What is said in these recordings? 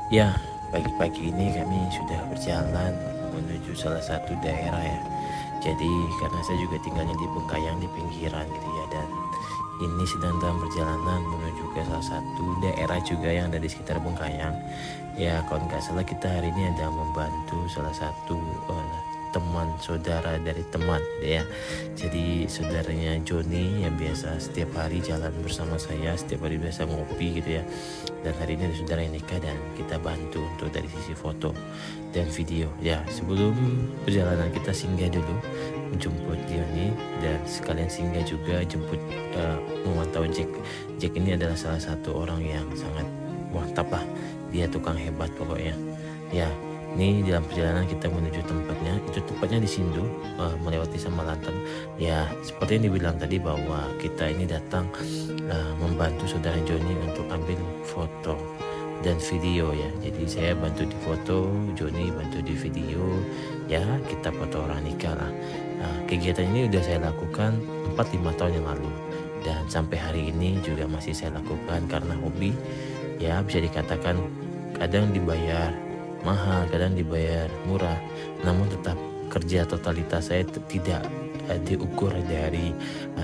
Ya, pagi-pagi ini kami sudah berjalan menuju salah satu daerah ya. Jadi karena saya juga tinggalnya di Bengkayang di pinggiran gitu ya, dan ini sedang dalam perjalanan menuju ke salah satu daerah juga yang ada di sekitar Bengkayang. Ya, kalau nggak salah kita hari ini ada membantu salah satu teman saudara dari teman gitu ya. Jadi saudaranya Joni yang biasa setiap hari jalan bersama saya, setiap hari biasa ngopi gitu ya. Dan hari ini ada saudara yang nikah dan kita bantu untuk dari sisi foto dan video. Ya, sebelum perjalanan kita singgah dulu menjemput Joni dan sekalian singgah juga jemput memantau Jack. Jack ini adalah salah satu orang yang sangat mantap lah. Dia tukang hebat pokoknya. Ya, ini dalam perjalanan kita menuju tempatnya, itu tempatnya di Sindu, melewati Samalantan. Ya, seperti yang dibilang tadi bahwa kita ini datang membantu saudara Joni untuk ambil foto dan video ya. Jadi saya bantu di foto, Joni bantu di video. Ya, kita foto orang nikah lah. Kegiatan ini udah saya lakukan 4-5 tahun yang lalu. Dan sampai hari ini juga masih saya lakukan karena hobi. Ya, bisa dikatakan kadang dibayar mahal, kadang dibayar murah, namun tetap kerja totalitas saya tidak diukur dari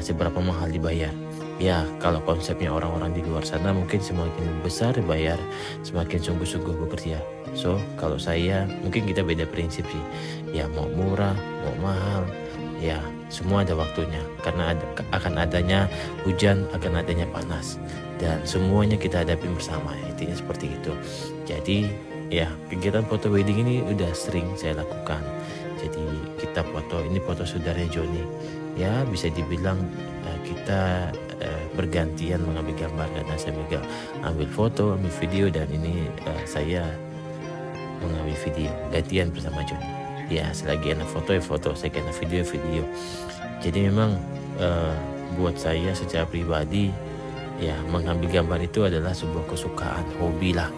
seberapa mahal dibayar. Ya, kalau konsepnya orang-orang di luar sana mungkin semakin besar dibayar, semakin sungguh-sungguh bekerja. So, kalau saya mungkin kita beda prinsip sih. Ya, mau murah, mau mahal, ya semua ada waktunya. Karena akan adanya hujan, akan adanya panas, dan semuanya kita hadapi bersama. Intinya seperti itu. Jadi ya, kegiatan foto wedding ini udah sering saya lakukan. Jadi kita foto, ini foto saudara Joni. Ya, bisa dibilang kita bergantian mengambil gambar, karena saya juga ambil foto, ambil video, dan ini saya mengambil video gantian bersama Joni. Ya, selagi enak foto ya foto, saya enak video ya video. Jadi memang buat saya secara pribadi, ya mengambil gambar itu adalah sebuah kesukaan, hobi lah.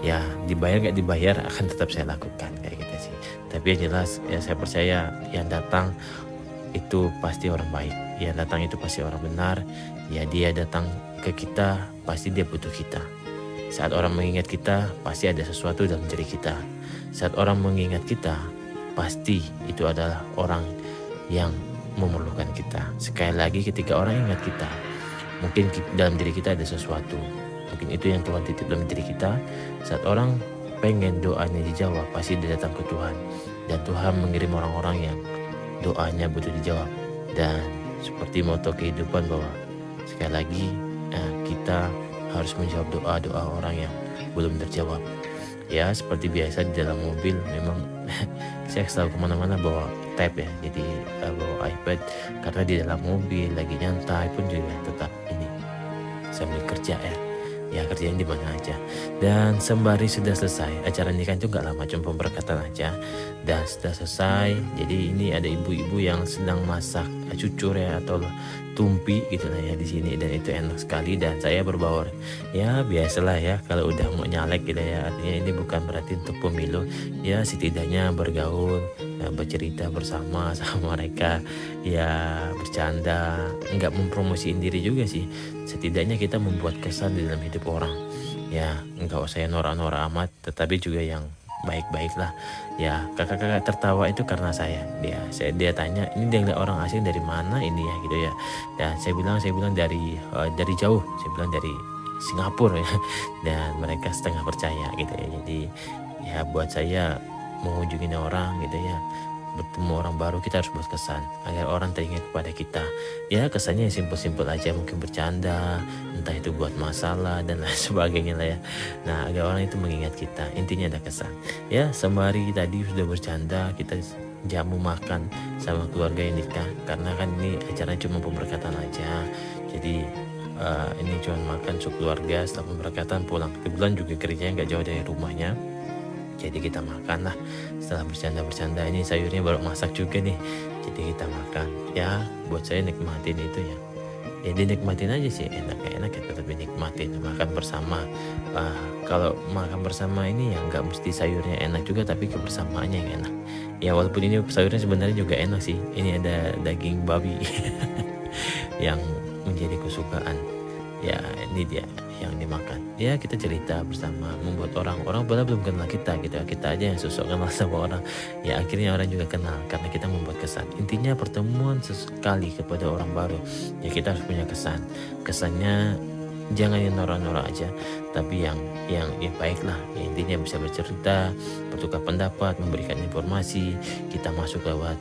Ya, dibayar gak dibayar akan tetap saya lakukan kayak gitu sih. Tapi yang jelas ya saya percaya yang datang itu pasti orang baik. Yang datang itu pasti orang benar. Ya, dia datang ke kita pasti dia butuh kita. Saat orang mengingat kita pasti ada sesuatu dalam diri kita. Saat orang mengingat kita pasti itu adalah orang yang memerlukan kita. Sekali lagi, ketika orang ingat kita, mungkin dalam diri kita ada sesuatu. Mungkin itu yang Tuhan titip dalam diri kita. Saat orang pengen doanya dijawab, pasti dia datang ke Tuhan. Dan Tuhan mengirim orang-orang yang doanya butuh dijawab. Dan seperti moto kehidupan bahwa sekali lagi kita harus menjawab doa-doa orang yang belum terjawab. Ya, seperti biasa di dalam mobil memang saya selalu kemana-mana bawa tab ya. Jadi bawa iPad, karena di dalam mobil lagi nyantai pun juga tetap ini sambil kerja ya. Ya, kerjain di mana aja. Dan sembari sudah selesai acara nikah itu gak lama, cuma pemberkatan aja. Dan sudah selesai. Jadi ini ada ibu-ibu yang sedang masak cucur ya, atau tumpi gitu lah ya di sini, dan itu enak sekali. Dan saya berbaur. Ya biasalah ya, kalau udah mau nyalek gitu ya. Artinya ini bukan berarti untuk pemilu. Ya, setidaknya bergaul, bercerita bersama sama mereka, ya bercanda, nggak mempromosiin diri juga sih. Setidaknya kita membuat kesan di dalam hidup orang. Ya, nggak usah norak-norak amat, tetapi juga yang baik-baik lah. Ya, kakak-kakak tertawa itu karena saya. Dia tanya, ini dia ngeliat orang asing dari mana ini ya gitu ya. Dan saya bilang dari jauh. Saya bilang dari Singapura ya. Dan mereka setengah percaya gitu ya. Jadi ya buat saya mengunjungi orang gitu ya, bertemu orang baru, kita harus buat kesan agar orang teringat kepada kita. Ya, kesannya simpel-simpel aja, mungkin bercanda, entah itu buat masalah dan lain sebagainya lah ya. Nah, agar orang itu mengingat kita, intinya ada kesan. Ya, sembari tadi sudah bercanda, kita jamu makan sama keluarga yang nikah, karena kan ini acaranya cuma pemberkatan aja. Jadi ini cuma makan keluarga, setelah pemberkatan pulang. Kebetulan juga kerjanya nggak jauh dari rumahnya. Jadi kita makan lah. Setelah bercanda-bercanda, ini sayurnya baru masak juga nih. Jadi kita makan. Ya, buat saya nikmatin itu ya. Ya dinikmatin aja sih, enak ya, tetap dinikmatin. Makan bersama. Kalau makan bersama ini ya nggak mesti sayurnya enak juga, tapi kebersamaannya yang enak. Ya, walaupun ini sayurnya sebenarnya juga enak sih. Ini ada daging babi yang menjadi kesukaan. Ya, ini dia. yang dimakan. Ya kita cerita bersama, membuat orang padahal belum kenal kita gitu. Kita aja yang sosok kenal sama orang. Ya akhirnya orang juga kenal karena kita membuat kesan. Intinya pertemuan sesekali kepada orang baru, ya kita harus punya kesan. Kesannya jangan yang norak-norak aja, tapi yang baik lah. Ya, intinya bisa bercerita, bertukar pendapat, memberikan informasi. Kita masuk lewat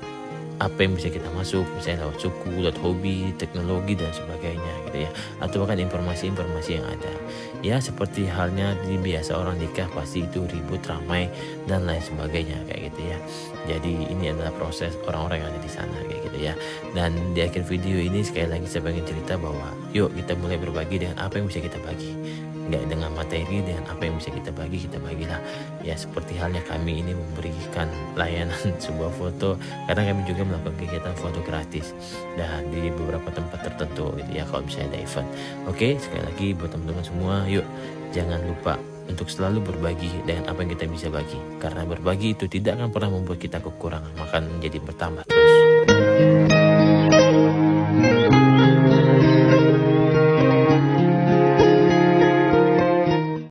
apa yang bisa kita masuk, misalnya lewat suku, lewat hobi, teknologi dan sebagainya gitu ya, atau bahkan informasi-informasi yang ada. Ya seperti halnya di biasa orang nikah, pasti itu ribut, ramai dan lain sebagainya kayak gitu ya. Jadi ini adalah proses orang-orang yang ada di sana kayak gitu ya. Dan di akhir video ini sekali lagi saya pengen cerita bahwa yuk kita mulai berbagi dengan apa yang bisa kita bagi, nggak dengan materi, dengan apa yang bisa kita bagilah. Ya seperti halnya kami ini memberikan layanan sebuah foto, karena kami juga melakukan kegiatan foto gratis dan di beberapa tempat tertentu gitu ya, kalau misalnya ada event. Oke, sekali lagi buat teman-teman semua, yuk jangan lupa untuk selalu berbagi dengan apa yang kita bisa bagi, karena berbagi itu tidak akan pernah membuat kita kekurangan, maka menjadi bertambah terus.